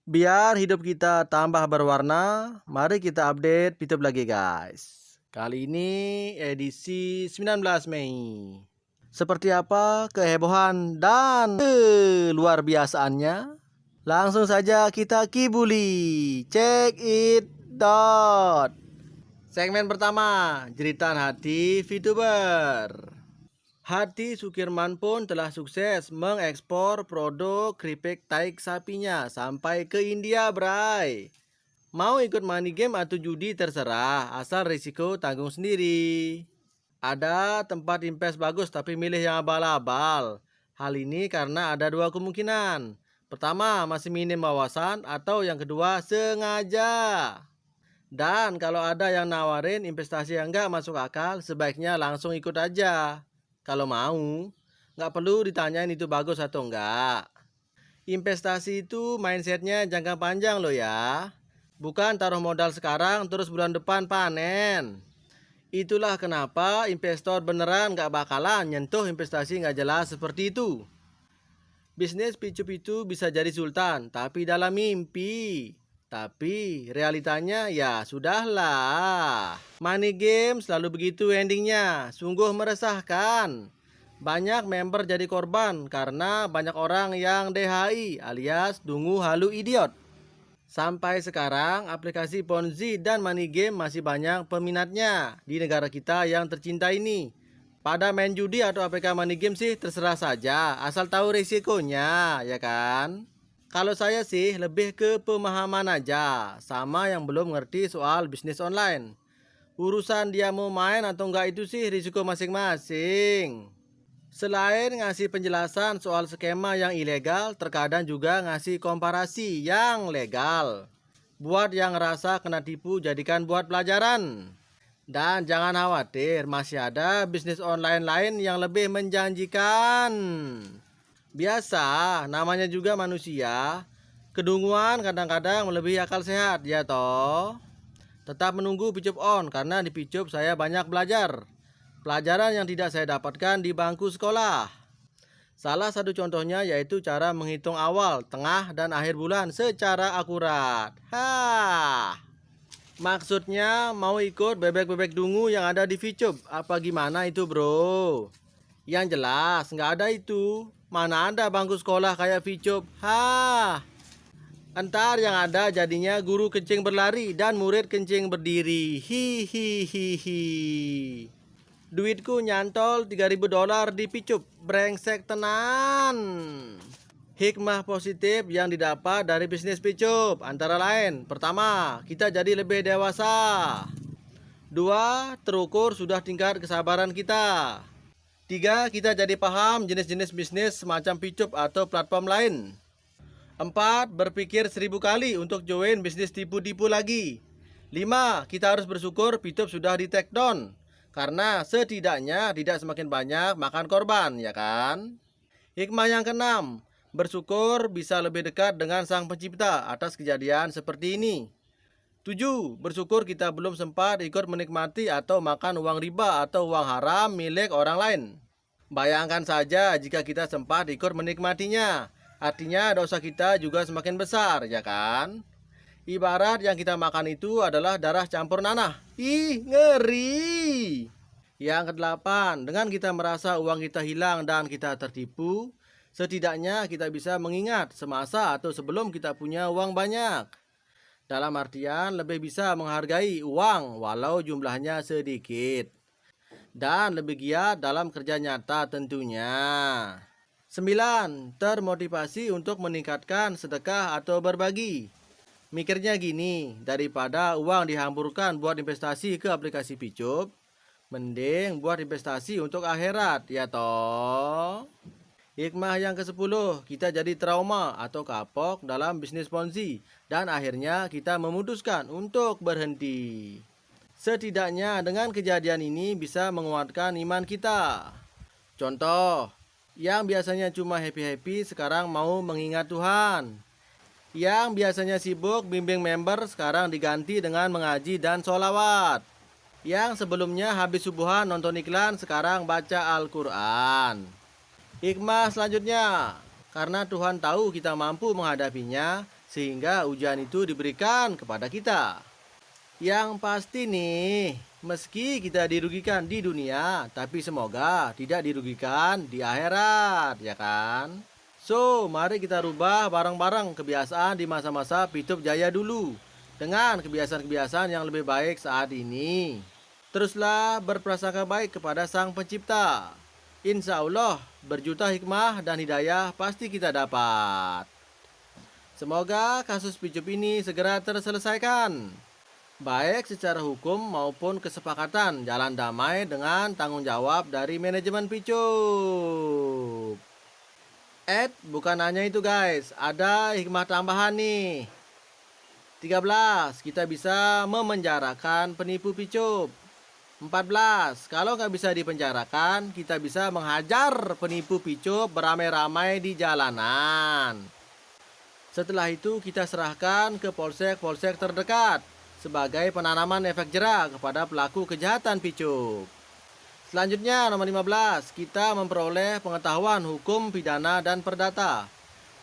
Biar hidup kita tambah berwarna, mari kita update YouTube lagi guys. Kali ini edisi 19 Mei. Seperti apa kehebohan dan luar biasaannya? Langsung saja kita kibuli. Check it out. Segmen pertama, jeritan hati VTuber. Hadi Sukirman pun telah sukses mengekspor produk keripik taik sapinya sampai ke India, bray. Mau ikut money game atau judi terserah, asal risiko tanggung sendiri. Ada tempat invest bagus tapi milih yang abal-abal. Hal ini karena ada dua kemungkinan. Pertama, masih minim wawasan, atau yang kedua, sengaja. Dan kalau ada yang nawarin investasi yang nggak masuk akal, sebaiknya langsung ikut aja. Kalau mau, nggak perlu ditanyain itu bagus atau enggak. Investasi itu mindsetnya jangka panjang loh ya. Bukan taruh modal sekarang terus bulan depan panen. Itulah kenapa investor beneran nggak bakalan nyentuh investasi nggak jelas seperti itu. Bisnis picup itu bisa jadi sultan, tapi dalam mimpi. Tapi realitanya ya sudahlah. Money game selalu begitu endingnya, sungguh meresahkan. Banyak member jadi korban karena banyak orang yang DHI alias dungu halu idiot. Sampai sekarang aplikasi Ponzi dan money game masih banyak peminatnya di negara kita yang tercinta ini. Pada main judi atau APK money game sih terserah saja, asal tahu risikonya, ya kan? Kalau saya sih lebih ke pemahaman aja, sama yang belum ngerti soal bisnis online. Urusan dia mau main atau enggak itu sih risiko masing-masing. Selain ngasih penjelasan soal skema yang ilegal, terkadang juga ngasih komparasi yang legal. Buat yang ngerasa kena tipu, jadikan buat pelajaran. Dan jangan khawatir, masih ada bisnis online lain yang lebih menjanjikan. Biasa, namanya juga manusia. Kedunguan kadang-kadang melebihi akal sehat, ya toh. Tetap menunggu picup on, karena di picup saya banyak belajar. Pelajaran yang tidak saya dapatkan di bangku sekolah. Salah satu contohnya yaitu cara menghitung awal, tengah, dan akhir bulan secara akurat. Maksudnya mau ikut bebek-bebek dungu yang ada di VCube? Apa gimana itu bro? Yang jelas nggak ada itu. Mana ada bangku sekolah kayak VCube? Entar yang ada jadinya guru kencing berlari dan murid kencing berdiri. Hihihihi. Duitku nyantol $3.000 di VCube. Brengsek tenan. Hikmah positif yang didapat dari bisnis picup antara lain: pertama, kita jadi lebih dewasa. Dua, terukur sudah tingkat kesabaran kita. Tiga, kita jadi paham jenis-jenis bisnis semacam picup atau platform lain. Empat, berpikir 1000 kali untuk join bisnis tipu-tipu lagi. Lima, kita harus bersyukur picup sudah di take down, karena setidaknya tidak semakin banyak makan korban, ya kan? Hikmah yang keenam, bersyukur bisa lebih dekat dengan Sang Pencipta atas kejadian seperti ini. 7. Bersyukur kita belum sempat ikut menikmati atau makan uang riba atau uang haram milik orang lain. Bayangkan saja jika kita sempat ikut menikmatinya. Artinya dosa kita juga semakin besar, ya kan? Ibarat yang kita makan itu adalah darah campur nanah. Ih, ngeri! Yang kedelapan, dengan kita merasa uang kita hilang dan kita tertipu, setidaknya kita bisa mengingat semasa atau sebelum kita punya uang banyak. Dalam artian lebih bisa menghargai uang walau jumlahnya sedikit. Dan lebih giat dalam kerja nyata tentunya. 9. Termotivasi untuk meningkatkan sedekah atau berbagi. Mikirnya gini, daripada uang dihamburkan buat investasi ke aplikasi picup, mending buat investasi untuk akhirat, ya toh. Hikmah yang ke-10, kita jadi trauma atau kapok dalam bisnis Ponzi dan akhirnya kita memutuskan untuk berhenti. Setidaknya dengan kejadian ini bisa menguatkan iman kita. Contoh, yang biasanya cuma happy-happy sekarang mau mengingat Tuhan. Yang biasanya sibuk bimbing member sekarang diganti dengan mengaji dan sholawat. Yang sebelumnya habis subuhan nonton iklan sekarang baca Al-Quran. Hikmah selanjutnya, karena Tuhan tahu kita mampu menghadapinya, sehingga ujian itu diberikan kepada kita. Yang pasti nih, meski kita dirugikan di dunia, tapi semoga tidak dirugikan di akhirat, ya kan? So, mari kita rubah bareng-bareng kebiasaan di masa-masa Pitup Jaya dulu dengan kebiasaan-kebiasaan yang lebih baik saat ini. Teruslah berprasangka baik kepada Sang Pencipta. Insya Allah, berjuta hikmah dan hidayah pasti kita dapat. Semoga kasus Picup ini segera terselesaikan, baik secara hukum maupun kesepakatan jalan damai dengan tanggung jawab dari manajemen Picup. Bukan hanya itu guys, ada hikmah tambahan nih. 13. Kita bisa memenjarakan penipu Picup. 14. Kalau nggak bisa dipenjarakan, kita bisa menghajar penipu Picup beramai-ramai di jalanan. Setelah itu kita serahkan ke polsek-polsek terdekat sebagai penanaman efek jera kepada pelaku kejahatan Picup. Selanjutnya nomor 15, kita memperoleh pengetahuan hukum pidana dan perdata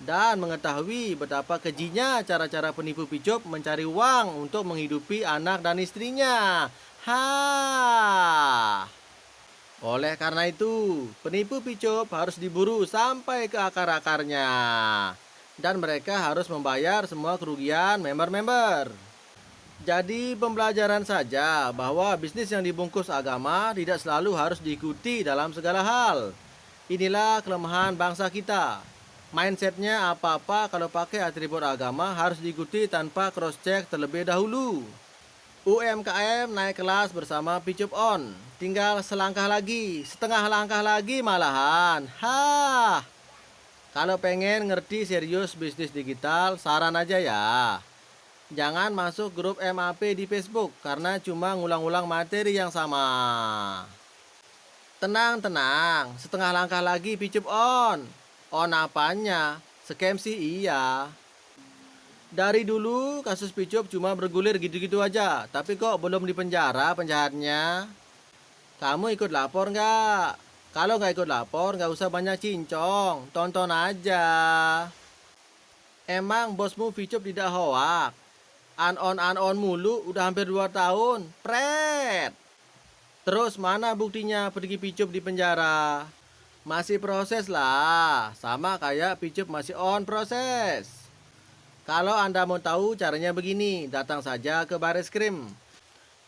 dan mengetahui betapa kejinya cara-cara penipu Picup mencari uang untuk menghidupi anak dan istrinya. Oleh karena itu, penipu Picup harus diburu sampai ke akar-akarnya dan mereka harus membayar semua kerugian member-member. Jadi pembelajaran saja bahwa bisnis yang dibungkus agama tidak selalu harus diikuti dalam segala hal. Inilah kelemahan bangsa kita. Mindsetnya apa-apa kalau pakai atribut agama harus diikuti tanpa cross check terlebih dahulu. UMKM naik kelas bersama Picup On. Tinggal selangkah lagi, setengah langkah lagi malahan. Kalau pengen ngerti serius bisnis digital, saran aja ya. Jangan masuk grup MAP di Facebook karena cuma ngulang-ulang materi yang sama. Tenang, setengah langkah lagi Picup On. On apanya? Scam sih iya. Dari dulu kasus Picup cuma bergulir gitu-gitu aja, tapi kok belum dipenjara penjahatnya? Kamu ikut lapor nggak? Kalau nggak ikut lapor nggak usah banyak cincong, tonton aja. Emang bosmu Picup tidak hoak? Anon mulu udah hampir 2 tahun, pret. Terus mana buktinya pergi Picup di penjara? Masih proses lah, sama kayak Picup masih on proses. Kalau Anda mau tahu caranya begini, datang saja ke Bareskrim.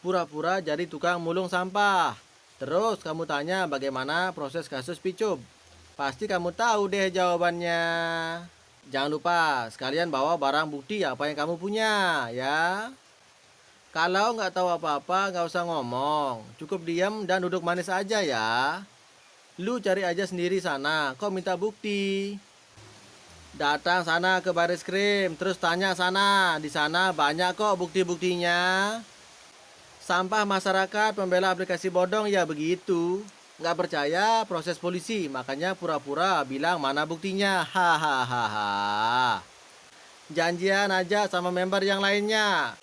Pura-pura jadi tukang mulung sampah. Terus kamu tanya bagaimana proses kasus Picup. Pasti kamu tahu deh jawabannya. Jangan lupa sekalian bawa barang bukti apa yang kamu punya ya. Kalau nggak tahu apa-apa nggak usah ngomong. Cukup diam dan duduk manis aja ya. Lu cari aja sendiri sana, kok minta bukti? Datang sana ke Bareskrim, terus tanya sana. Di sana banyak kok bukti-buktinya. Sampah masyarakat pembela aplikasi bodong ya begitu. Nggak percaya proses polisi, makanya pura-pura bilang mana buktinya. Hahaha. Janjian aja sama member yang lainnya.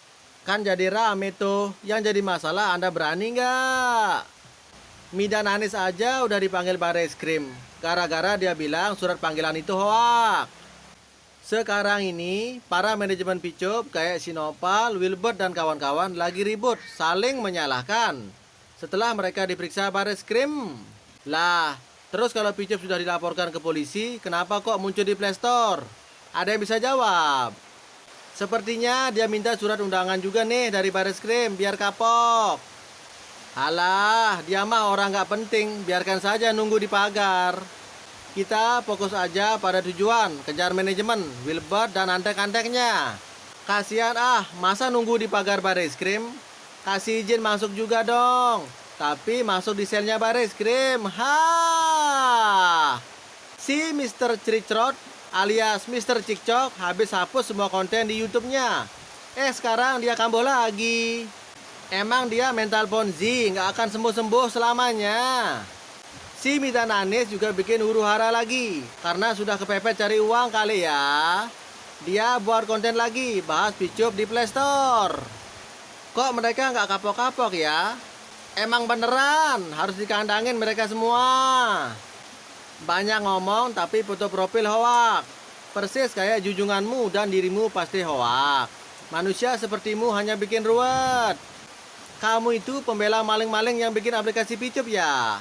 Kan jadi rame tuh. Yang jadi masalah Anda berani nggak? Midan Anis aja udah dipanggil Bareskrim gara-gara dia bilang surat panggilan itu hoak. Sekarang ini, para manajemen Picup kayak Sinopal, Wilbert dan kawan-kawan lagi ribut, saling menyalahkan. Setelah mereka diperiksa Bareskrim. Lah, terus kalau Picup sudah dilaporkan ke polisi, kenapa kok muncul di Play Store? Ada yang bisa jawab? Sepertinya dia minta surat undangan juga nih dari Bareskrim, biar kapok. Alah, dia mah orang gak penting, biarkan saja nunggu di pagar. Kita fokus aja pada tujuan, kejar manajemen, Wilbert dan antek-anteknya. Kasihan masa nunggu di pagar Bareskrim? Kasih izin masuk juga dong. Tapi masuk di selnya Bareskrim. Si Mr. Cricrot alias Mr. Cikcok habis hapus semua konten di YouTube-nya. Sekarang dia kambuh lagi. Emang dia mental ponzi, nggak akan sembuh-sembuh selamanya. Si Midan Anis juga bikin huru-hara lagi karena sudah kepepet cari uang kali ya. Dia buat konten lagi bahas Picup di Play Store. Kok mereka nggak kapok-kapok ya? Emang beneran harus dikandangin mereka semua. Banyak ngomong tapi foto profil hoak. Persis kayak junjunganmu dan dirimu pasti hoak. Manusia sepertimu hanya bikin ruwet. Kamu itu pembela maling-maling yang bikin aplikasi picup ya?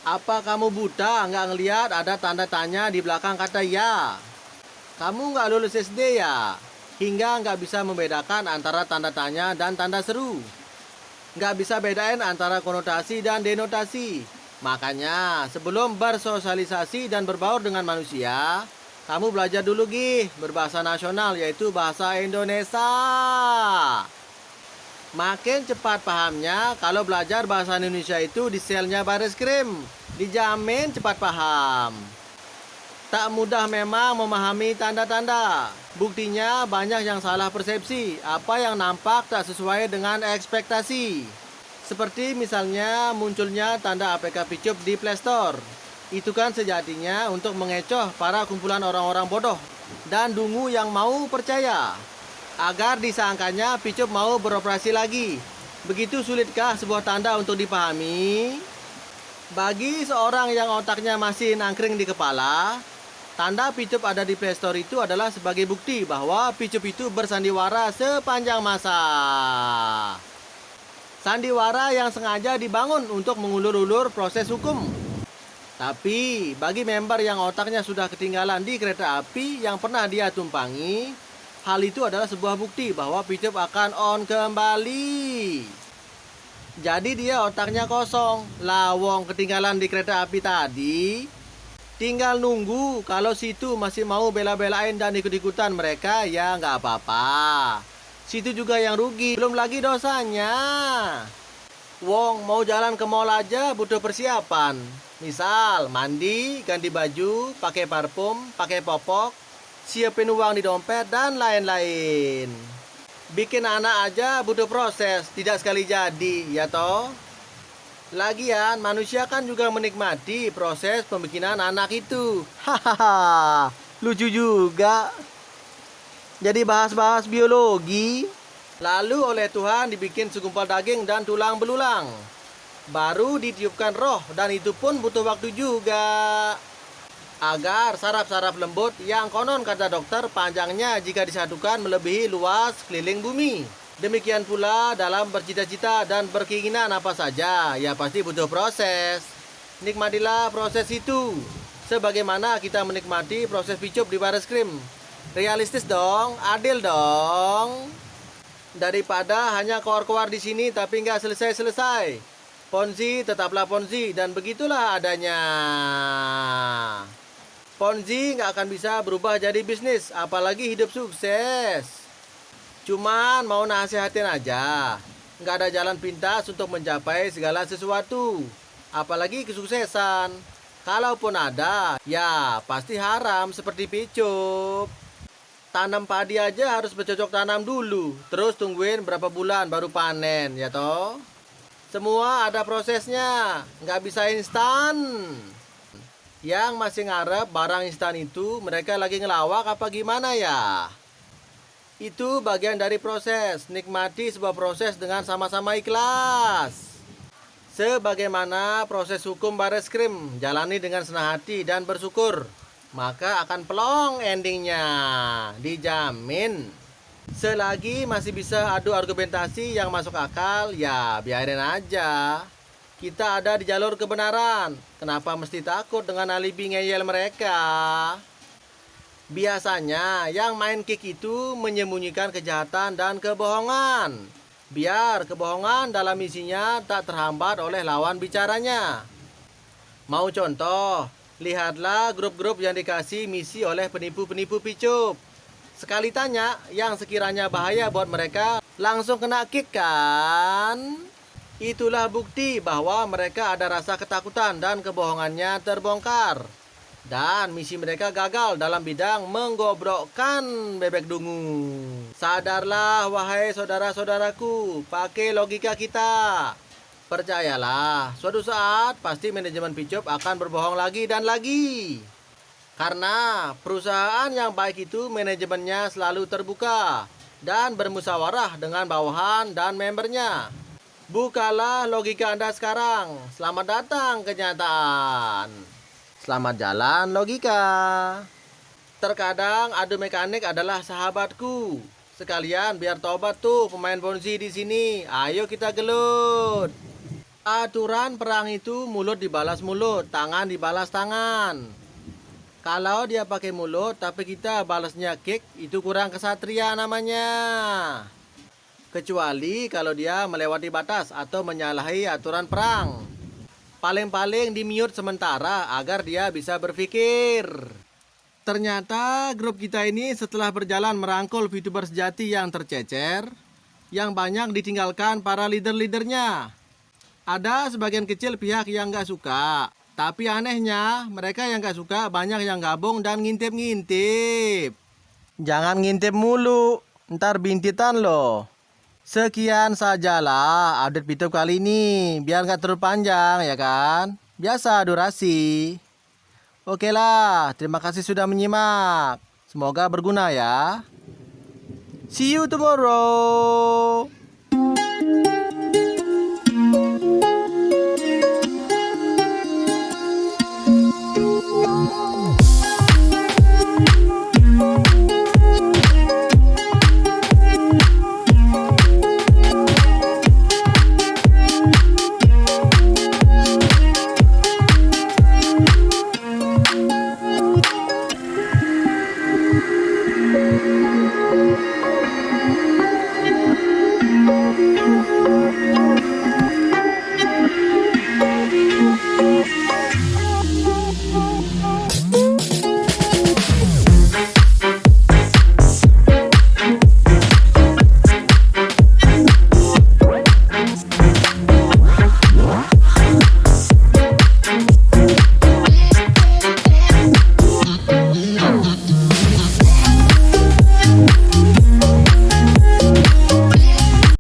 Apa kamu buta nggak ngelihat ada tanda tanya di belakang kata ya? Kamu nggak lulus SD ya? Hingga nggak bisa membedakan antara tanda tanya dan tanda seru. Nggak bisa bedain antara konotasi dan denotasi. Makanya sebelum bersosialisasi dan berbaur dengan manusia, kamu belajar dulu berbahasa nasional, yaitu bahasa Indonesia. Makin cepat pahamnya kalau belajar bahasa Indonesia itu di selnya baris krim. Dijamin cepat paham. Tak mudah memang memahami tanda-tanda. Buktinya banyak yang salah persepsi. Apa yang nampak tak sesuai dengan ekspektasi. Seperti misalnya munculnya tanda APK Picup di Play Store. Itu kan sejatinya untuk mengecoh para kumpulan orang-orang bodoh dan dungu yang mau percaya, agar disangkanya Picup mau beroperasi lagi. Begitu sulitkah sebuah tanda untuk dipahami? Bagi seorang yang otaknya masih nangkring di kepala, tanda Picup ada di Play Store itu adalah sebagai bukti bahwa Picup itu bersandiwara sepanjang masa. Sandiwara yang sengaja dibangun untuk mengulur-ulur proses hukum. Tapi bagi member yang otaknya sudah ketinggalan di kereta api yang pernah dia tumpangi, hal itu adalah sebuah bukti bahwa Picup akan on kembali. Jadi dia otaknya kosong. Lawong ketinggalan di kereta api tadi, tinggal nunggu. Kalau situ masih mau bela-belain dan ikut-ikutan mereka, ya nggak apa-apa. Situ juga yang rugi, belum lagi dosanya. Wong mau jalan ke mall aja butuh persiapan. Misal mandi, ganti baju, pakai parfum, pakai popok, siapin uang di dompet, dan lain-lain. Bikin anak aja butuh proses, tidak sekali jadi, ya toh? Lagian manusia kan juga menikmati proses pembikinan anak itu. Hahaha, lucu juga. Jadi bahas-bahas biologi, lalu oleh Tuhan dibikin segumpal daging dan tulang belulang. Baru ditiupkan roh, dan itu pun butuh waktu juga. Agar saraf-saraf lembut yang konon kata dokter panjangnya jika disatukan melebihi luas keliling bumi. Demikian pula dalam bercita-cita dan berkeinginan apa saja, ya pasti butuh proses. Nikmatilah proses itu, sebagaimana kita menikmati proses Picup di baris krim. Realistis dong, adil dong. Daripada hanya keluar-keluar di sini tapi nggak selesai-selesai. Ponzi tetaplah Ponzi, dan begitulah adanya. Ponzi nggak akan bisa berubah jadi bisnis, apalagi hidup sukses. Cuman mau nasihatin aja, nggak ada jalan pintas untuk mencapai segala sesuatu, apalagi kesuksesan. Kalaupun ada, ya pasti haram seperti Picup. Tanam padi aja harus bercocok tanam dulu, terus tungguin berapa bulan baru panen, ya toh? Semua ada prosesnya, nggak bisa instan. Yang masih ngarep barang instan itu mereka lagi ngelawak apa gimana ya? Itu bagian dari proses, nikmati sebuah proses dengan sama-sama ikhlas. Sebagaimana proses hukum baris krim, jalani dengan senang hati dan bersyukur. Maka akan pelong endingnya, dijamin. Selagi masih bisa adu argumentasi yang masuk akal, ya biarin aja. Kita ada di jalur kebenaran. Kenapa mesti takut dengan alibi ngeyel mereka? Biasanya yang main kick itu menyembunyikan kejahatan dan kebohongan, biar kebohongan dalam isinya tak terhambat oleh lawan bicaranya. Mau contoh? Lihatlah grup-grup yang dikasih misi oleh penipu-penipu Picup. Sekali tanya yang sekiranya bahaya buat mereka, langsung kena kick kan? Itulah bukti bahwa mereka ada rasa ketakutan dan kebohongannya terbongkar. Dan misi mereka gagal dalam bidang menggobrokkan bebek dungu. Sadarlah wahai saudara-saudaraku, pakai logika kita. Percayalah, suatu saat pasti manajemen Picup akan berbohong lagi dan lagi. Karena perusahaan yang baik itu manajemennya selalu terbuka dan bermusyawarah dengan bawahan dan membernya. Bukalah logika Anda sekarang. Selamat datang kenyataan. Selamat jalan logika. Terkadang adu mekanik adalah sahabatku. Sekalian biar tobat tuh pemain bonzi di sini. Ayo kita gelut. Aturan perang itu mulut dibalas mulut, tangan dibalas tangan. Kalau dia pakai mulut tapi kita balasnya kick, itu kurang kesatria namanya. Kecuali kalau dia melewati batas atau menyalahi aturan perang. Paling-paling di mute sementara agar dia bisa berpikir. Ternyata grup kita ini setelah berjalan merangkul VTuber sejati yang tercecer, yang banyak ditinggalkan para leader-leadernya. Ada sebagian kecil pihak yang gak suka, tapi anehnya mereka yang gak suka banyak yang gabung dan ngintip-ngintip. Jangan ngintip mulu, ntar bintitan loh. Sekian sajalah update VTube kali ini, biar gak terlalu panjang ya kan. Biasa durasi. Oke lah, terima kasih sudah menyimak. Semoga berguna ya. See you tomorrow.